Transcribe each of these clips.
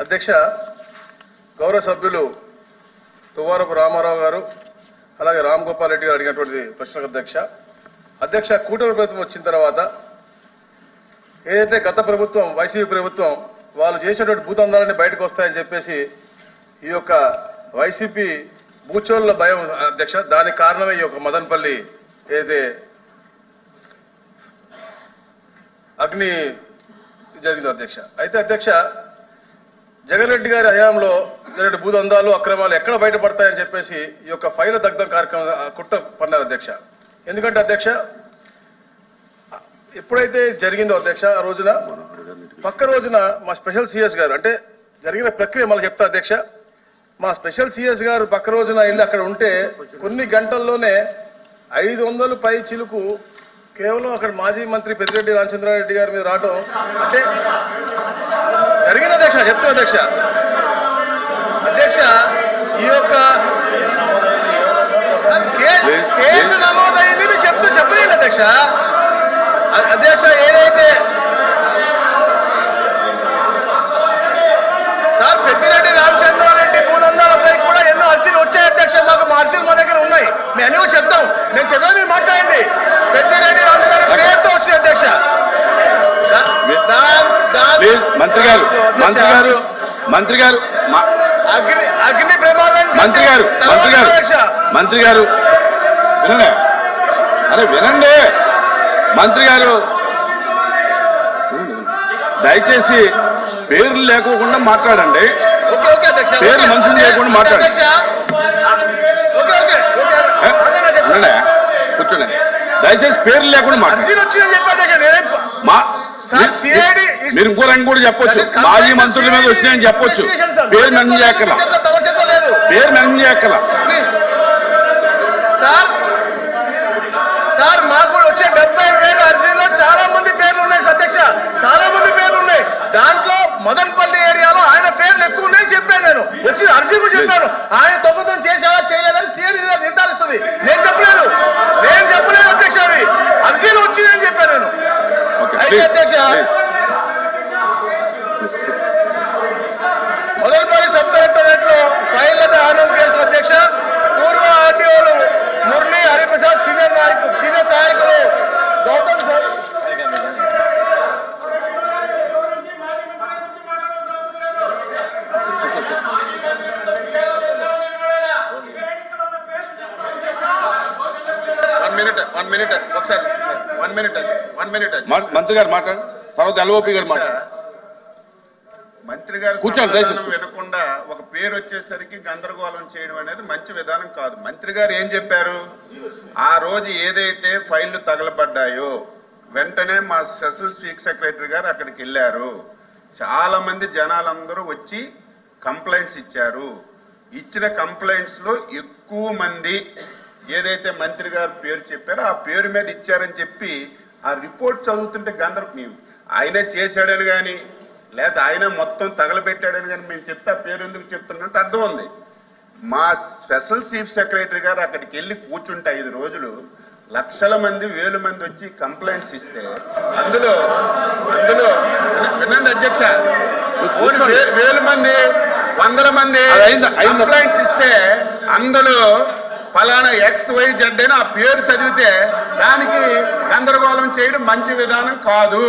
అధ్యక్ష, గౌరవ సభ్యులు తువ్వారపు రామారావు గారు అలాగే రామ్ గోపాల్ రెడ్డి గారు అడిగినటువంటి ప్రశ్నకు అధ్యక్ష కూటమి ప్రభుత్వం వచ్చిన తర్వాత ఏదైతే గత ప్రభుత్వం వైసీపీ ప్రభుత్వం వాళ్ళు చేసినటువంటి భూతందాలన్నీ బయటకు వస్తాయని చెప్పేసి ఈ యొక్క వైసీపీ భూచోళ్ళ భయం అధ్యక్ష, దానికి కారణమే ఈ యొక్క మదనపల్లి ఏదైతే అగ్ని జరిగిందో అధ్యక్ష. అయితే అధ్యక్ష, జగన్ రెడ్డి గారి హయాంలో జరిగిన భూదందాలు అక్రమాలు ఎక్కడ బయటపడతాయని చెప్పేసి ఈ యొక్క ఫైల్ దగ్ధం కార్యక్రమం కుట్ర పన్నారు అధ్యక్ష. ఎందుకంటే అధ్యక్ష, ఎప్పుడైతే జరిగిందో అధ్యక్ష ఆ రోజున పక్క రోజున మా స్పెషల్ సిఎస్ గారు అంటే జరిగిన ప్రక్రియ మళ్ళీ చెప్తా అధ్యక్ష. మా స్పెషల్ సిఎస్ గారు పక్క రోజున వెళ్ళి అక్కడ ఉంటే కొన్ని గంటల్లోనే 500 పై చిలుకు కేవలం అక్కడ మాజీ మంత్రి పెద్దిరెడ్డి రామచంద్రారెడ్డి గారి మీద రావడం అంటే జరిగింది అధ్యక్ష. చెప్తున్నా అధ్యక్ష. అధ్యక్ష ఈ యొక్క కేసు నమోదైంది మీరు చెప్పలేండి అధ్యక్ష. అధ్యక్ష ఏదైతే సార్ పెద్దిరెడ్డి రామచంద్రారెడ్డి భూదందాలపై కూడా ఎన్నో అర్జీలు వచ్చాయి అధ్యక్ష. మాకు మా అర్జీలు మా దగ్గర ఉన్నాయి, మేము అన్ని చెప్తాం. నేను చెప్పాను, మీరు మాట్లాడండి. పెద్దిరెడ్డి రామచంద్రారెడ్డి పేరుతో వచ్చింది అధ్యక్ష. మంత్రి గారు అగ్ని ప్రమాదం మంత్రి గారు వినండి. అరే వినండి మంత్రి గారు, దయచేసి పేర్లు లేకోకుండా మాట్లాడండి. పేర్లు మనుషులు లేకుండా మాట్లాడండి. కూర్చోండి. దయచేసి పేర్లు లేకుండా మాట్లాడండి. మీరు ఇంకో రంగు కూడా చెప్పొచ్చు. మాజీ మంత్రుల మీద వచ్చినాయని చెప్పొచ్చు. పేరు మెన్షన్ చేయక్కల. పేరు మెన్షన్ చేయక్కల. సార్ మాకు కూడా వచ్చే 70,000 అర్జీలో చాలా మంది పేర్లు ఉన్నాయి అధ్యక్ష, చాలా మంది పేర్లు ఉన్నాయి. దాంట్లో మదనపల్లి ఏరియాలో ఆయన పేర్లు ఎక్కువ ఉన్నాయని చెప్పాను. నేను వచ్చిన అర్జీ కూడా చెప్పాను. ఆయన దొంగతనం చేసేలా చేయలేదని సిఐడి నిర్ధారిస్తుంది. నేను చెప్పలేదు అధ్యక్ష. అది అర్జీలు వచ్చిందని చెప్పాను నేను. అయితే అధ్యక్ష, మదనపల్లి సబ్ కలెక్టరేట్ లో ఫైళ్ల దహనం కేసులు అధ్యక్ష, పూర్వ ఆర్డీఓలు మురళి హరిప్రసాద్ సీనియర్ సహాయకులు గౌతమ్ మంత్రి గారు మాట్లాడు, తర్వాత ఎల్ఓపి గారు మాట్లాడు. మంత్రి గారు సమాధానం వినకుండా ఒక పేరు వచ్చేసరికి గందరగోళం చేయడం అనేది మంచి విధానం కాదు. మంత్రి గారు ఏం చెప్పారు? ఆ రోజు ఏదైతే ఫైళ్లు తగలబడ్డాయో వెంటనే మా స్పెషల్ చీఫ్ సెక్రటరీ గారు అక్కడికి వెళ్ళారు. చాలా మంది జనాలందరూ వచ్చి కంప్లైంట్స్ ఇచ్చారు. ఇచ్చిన కంప్లైంట్స్ లో ఎక్కువ మంది ఏదైతే మంత్రి గారు పేరు చెప్పారో ఆ పేరు మీద ఇచ్చారని చెప్పి ఆ రిపోర్ట్ చదువుతుంటే ఆయనే చేశాడని కానీ లేదా ఆయన మొత్తం తగలబెట్టాడని కానీ మేము చెప్తే ఆ పేరు ఎందుకు చెప్తున్నట్టు అర్థం ఉంది. మా స్పెషల్ చీఫ్ సెక్రటరీ గారు అక్కడికి వెళ్ళి కూర్చుంటే 5 రోజులు లక్షల మంది 1000 మంది వచ్చి కంప్లైంట్స్ ఇస్తే అందులో వినండి అధ్యక్ష, 1000 మంది 100 మంది కంప్లైంట్స్ ఇస్తే అందులో ఫలానా XYZ అని ఆ పేరు చదివితే దానికి గందరగోళం చేయడం మంచి విధానం కాదు.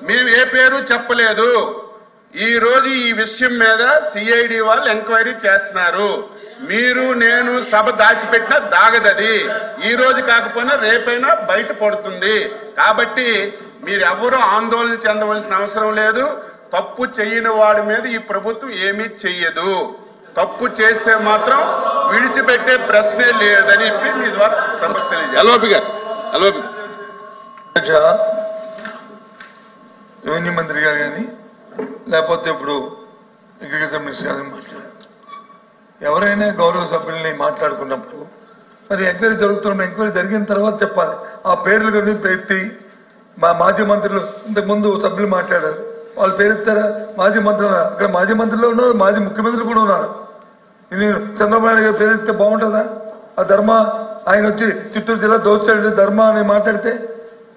మేము ఏ పేరు చెప్పలేదు. ఈ రోజు ఈ విషయం మీద సిఐడి వాళ్ళు ఎంక్వైరీ చేస్తున్నారు. మీరు నేను సభ దాచిపెట్టినా దాగదది. ఈ రోజు కాకపోయినా రేపైనా బయట పడుతుంది. కాబట్టి మీరు ఎవరూ ఆందోళన చెందవలసిన అవసరం లేదు. తప్పు చేయని వాడి మీద ఈ ప్రభుత్వం ఏమీ చెయ్యదు. తప్పు చేస్తే మాత్రం విడిచిపెట్టే ప్రశ్నే లేదని చెప్పి మీ ద్వారా సభకు తెలియజేయాలి. రెవెన్యూ మంత్రి గారు కానీ లేకపోతే ఇప్పుడు అగ్రికల్చర్ మినిస్టర్ గారు మాట్లాడారు. ఎవరైనా గౌరవ సభ్యుల్ని మాట్లాడుకున్నప్పుడు మరి ఎంక్వైరీ జరుగుతున్నాం, ఎంక్వైరీ జరిగిన తర్వాత చెప్పాలి. ఆ పేర్లు కానీ ఎత్తి మా మాజీ మంత్రులు ఇంతకుముందు సభ్యులు మాట్లాడారు, వాళ్ళు పేరెత్తారా? మాజీ మంత్రులు అక్కడ మాజీ మంత్రులు ఉన్నారు, మాజీ ముఖ్యమంత్రులు కూడా ఉన్నారు. నేను చంద్రబాబు నాయుడు గారు పేరెత్తే బాగుంటుందా? ఆ ధర్మ ఆయన వచ్చి చిత్తూరు జిల్లా దోచాడు ధర్మ అని మాట్లాడితే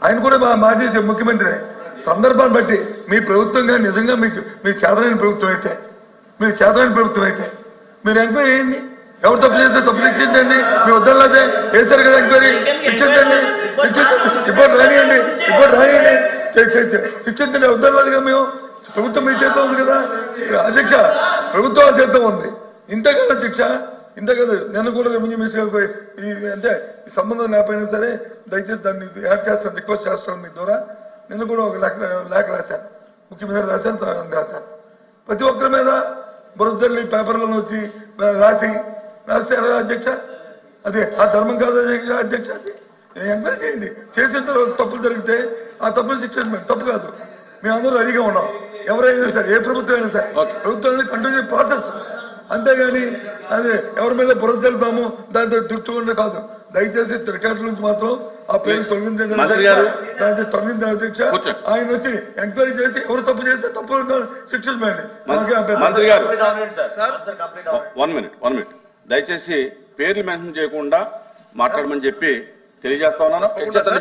ఆయన కూడా మాజీ ముఖ్యమంత్రి. సందర్భాన్ని బట్టి మీ ప్రభుత్వం కానీ నిజంగా మీకు చేతనైన ప్రభుత్వం అయితే మీరు చేతనాని ప్రభుత్వం అయితే మీరు ఎంక్వైరీ చేయండి. ఎవరు తప్పు చేస్తే తప్పు శిక్షించండి. మీ వద్దలేదే వేశారు కదా ఎంక్వైరీ, శిక్షించండి. రిపోర్ట్ రానియండి, శిక్షించండి. వద్దలేదు కదా మేము. ప్రభుత్వం మీ చేత ఉంది కదా అధ్యక్ష, ప్రభుత్వం చేత ఉంది. ఇంతే కదా శిక్ష, ఇంతే కదా. నేను కూడా రెవెన్యూ మినిస్టర్ పోయి అంటే ఈ సంబంధం లేకపోయినా సరే దయచేసి దాన్ని యాడ్ చేస్తాను, రిక్వెస్ట్ చేస్తాను మీ ద్వారా. నేను కూడా ఒక లేఖ రాశాను, ముఖ్యమంత్రి రాశాను. ప్రతి ఒక్కరి మీద బురదల్లి పేపర్లను వచ్చి రాస్తే ఎలా అధ్యక్ష? అదే ఆ ధర్మం కాదు అధ్యక్ష. అది ఎంక్వైరీ చేయండి. చేసిన తర్వాత తప్పులు జరిగితే ఆ తప్పులు శిక్షించండి, తప్పు కాదు. మేము అందరూ రెడీగా ఉన్నాం. ఎవరైనా సరే, ఏ ప్రభుత్వం అయినా సరే, ప్రభుత్వం అనేది కంటిన్యూ ప్రాసెస్. అంతేగాని అదే ఎవరి మీద బురద తెలుపుతాము దాంతో దుర్చుకుంటే కాదు. దయచేసి రికార్డు నుంచి మాత్రం ఆ పేరు తొలగించండి, దాన్ని తొలగించండి అధ్యక్ష. ఆయన వచ్చి ఎంక్వైరీ చేసి ఎవరు తప్పు చేస్తే తప్పు శిక్షించండి. మంత్రి గారు 1 minute దయచేసి పేర్లు మెన్షన్ చేయకుండా మాట్లాడమని చెప్పి తెలియజేస్తా ఉన్నాను.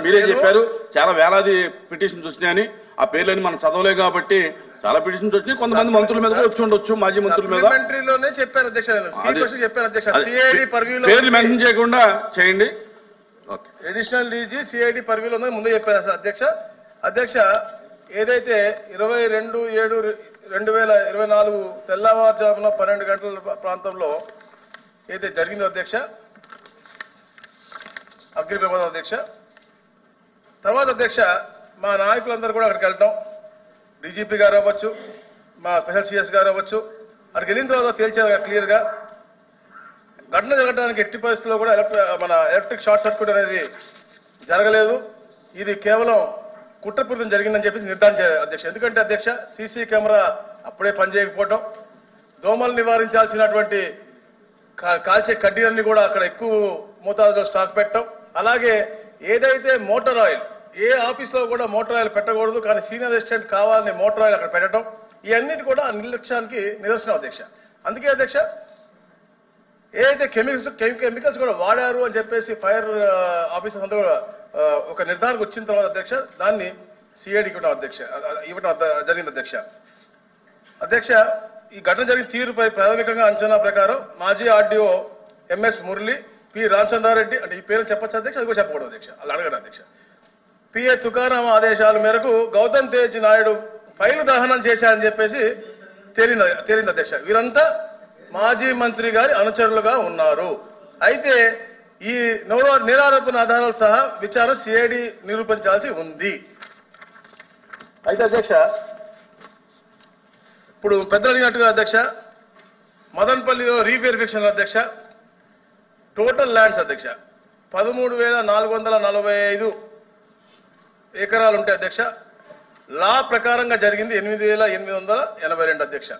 మీరే చెప్పారు చాలా వేలాది పిటిషన్స్ వచ్చినాయని. ఆ పేర్లని మనం చదవలేదు కాబట్టి చాలా పిటిషన్స్ వచ్చినాయి. కొంతమంది మంత్రుల మీద వచ్చి ఉండొచ్చు, మాజీ మంత్రుల మీద. పేర్లు మెన్షన్ చేయకుండా చేయండి. అడిషనల్ డీజీ సిఐడి పర్వ్యూలో ఉందని ముందే చెప్పాను అధ్యక్ష. ఏదైతే 22/7/2024 తెల్లవారుజామున 12 గంటల ప్రాంతంలో ఏదైతే జరిగిందో అధ్యక్ష, అగ్ని ప్రమాదం అధ్యక్ష, తర్వాత అధ్యక్ష మా నాయకులందరూ కూడా అక్కడికి వెళ్ళటం, డీజీపీ గారు అవ్వచ్చు, మా స్పెషల్ సిఎస్ గారు అవ్వచ్చు, అక్కడికి వెళ్ళిన తర్వాత తేల్చేది క్లియర్గా ఘటన జరగడానికి ఎట్టి పరిస్థితుల్లో కూడా మన ఎలక్ట్రిక్ షార్ట్ సర్క్యూట్ అనేది జరగలేదు. ఇది కేవలం కుట్రపూరితం జరిగిందని చెప్పేసి నిర్ధారించారు అధ్యక్ష. ఎందుకంటే అధ్యక్ష సీసీ కెమెరా అప్పుడే పనిచేయకపోవడం, దోమలు నివారించాల్సినటువంటి కాల్చే కడ్డీలన్నీ కూడా అక్కడ ఎక్కువ మోతాదులో స్టాక్ పెట్టడం, అలాగే ఏదైతే మోటార్ ఆయిల్ ఏ ఆఫీస్లో కూడా మోటార్ ఆయిల్ పెట్టకూడదు కానీ సీనియర్ అసిస్టెంట్ కావాలని మోటార్ ఆయిల్ అక్కడ పెట్టడం, ఇవన్నిటి కూడా నిర్లక్ష్యానికి నిదర్శనం అధ్యక్ష. అందుకే అధ్యక్ష ఏదైతే కెమికల్స్ కూడా వాడారు అని చెప్పేసి ఫైర్ ఆఫీసర్స్ అంతా కూడా ఒక నిర్ధారణకు వచ్చిన తర్వాత అధ్యక్ష దాన్ని సిఐడికి ఇవ్వడం జరిగింది అధ్యక్ష. ఈ ఘటన జరిగిన తీరుపై ప్రాథమికంగా అంచనా ప్రకారం మాజీ RDO MS Murali, P Ramachandra Reddy, అంటే ఈ పేరు చెప్పచ్చు అధ్యక్ష, అది కూడా చెప్పకూడదు అధ్యక్ష, అలా అడగడం అధ్యక్ష. పిఏ తుకారాం ఆదేశాల మేరకు గౌతమ్ తేజ్ నాయుడు ఫైలు దహనం చేశారని చెప్పేసి తేలింది అధ్యక్ష. వీరంతా మాజీ మంత్రి గారి అనుచరులుగా ఉన్నారు. అయితే ఈ నేరారోపణ ఆధారాలు సహా విచారణ సిఐడి నిరూపించాల్సి ఉంది. అయితే అధ్యక్ష ఇప్పుడు పెద్దలు అడిగినట్టుగా అధ్యక్ష మదన్పల్లిలో రీవెరిఫికేషన్ అధ్యక్ష టోటల్ ల్యాండ్స్ అధ్యక్ష 13,445 ఎకరాలు ఉంటాయి అధ్యక్ష. లా ప్రకారంగా జరిగింది 8,882 అధ్యక్ష.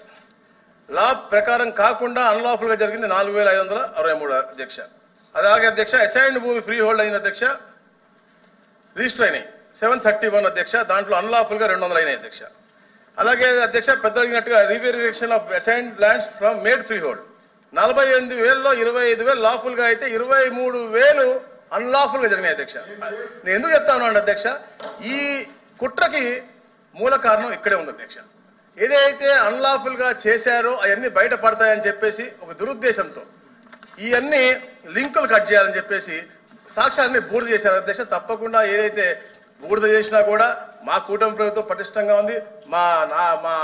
లా ప్రకారం కాకుండా అన్లాఫుల్ గా జరిగింది 4,563 అధ్యక్ష. అలాగే అధ్యక్ష అసైన్డ్ భూమి ఫ్రీ హోల్డ్ అయింది అధ్యక్ష, రిజిస్టర్ అయినాయి 731 అధ్యక్ష. దాంట్లో అన్లాఫుల్ గా 200 అయినాయి అధ్యక్ష. అలాగే అధ్యక్ష పెద్ద అడిగినట్టుగా reverification of assigned lands from made freehold 48,000లో 25,000 లాఫుల్ గా అయితే 23,000 అన్లాఫుల్ గా జరిగినాయి అధ్యక్ష. నేను ఎందుకు చెప్తా ఉన్నాను అధ్యక్ష, ఈ కుట్రకి మూల కారణం ఇక్కడే ఉంది అధ్యక్ష. ఏదైతే అన్లాఫుల్ గా చేశారో అవన్నీ బయటపడతాయని చెప్పేసి ఒక దురుద్దేశంతో ఇవన్నీ లింకులు కట్ చేయాలని చెప్పేసి సాక్ష్యాన్ని బూడిద చేశారు అధ్యక్ష. తప్పకుండా ఏదైతే బూడిద చేసినా కూడా మా కూటమి ప్రభుత్వం పటిష్టంగా ఉంది, మా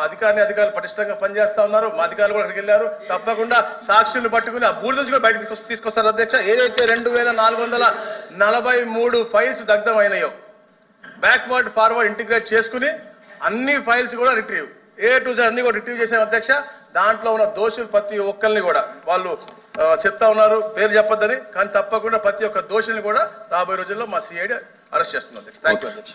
అధికారులు పటిష్టంగా పనిచేస్తా ఉన్నారు, మా అధికారులు కూడా అక్కడికి వెళ్ళారు. తప్పకుండా సాక్షులను పట్టుకుని ఆ బూడిద నుంచి కూడా బయటకు తీసుకొస్తారు అధ్యక్ష. ఏదైతే 2,443 ఫైల్స్ దగ్ధమైనాయో బ్యాక్వర్డ్ ఫార్వర్డ్ ఇంటిగ్రేట్ చేసుకుని అన్ని ఫైల్స్ కూడా రిట్రీవ్ A to Z అన్ని కూడా రిట్రీవ్ చేసాం అధ్యక్ష. దాంట్లో ఉన్న దోషులు ప్రతి ఒక్కరిని కూడా వాళ్ళు చెప్తా ఉన్నారు, పేరు చెప్పొద్దని, కానీ తప్పకుండా ప్రతి ఒక్క దోషుల్ని కూడా రాబోయే రోజుల్లో మా సిఐడి అరెస్ట్ చేస్తుంది అధ్యక్ష. థ్యాంక్ యూ అధ్యక్ష.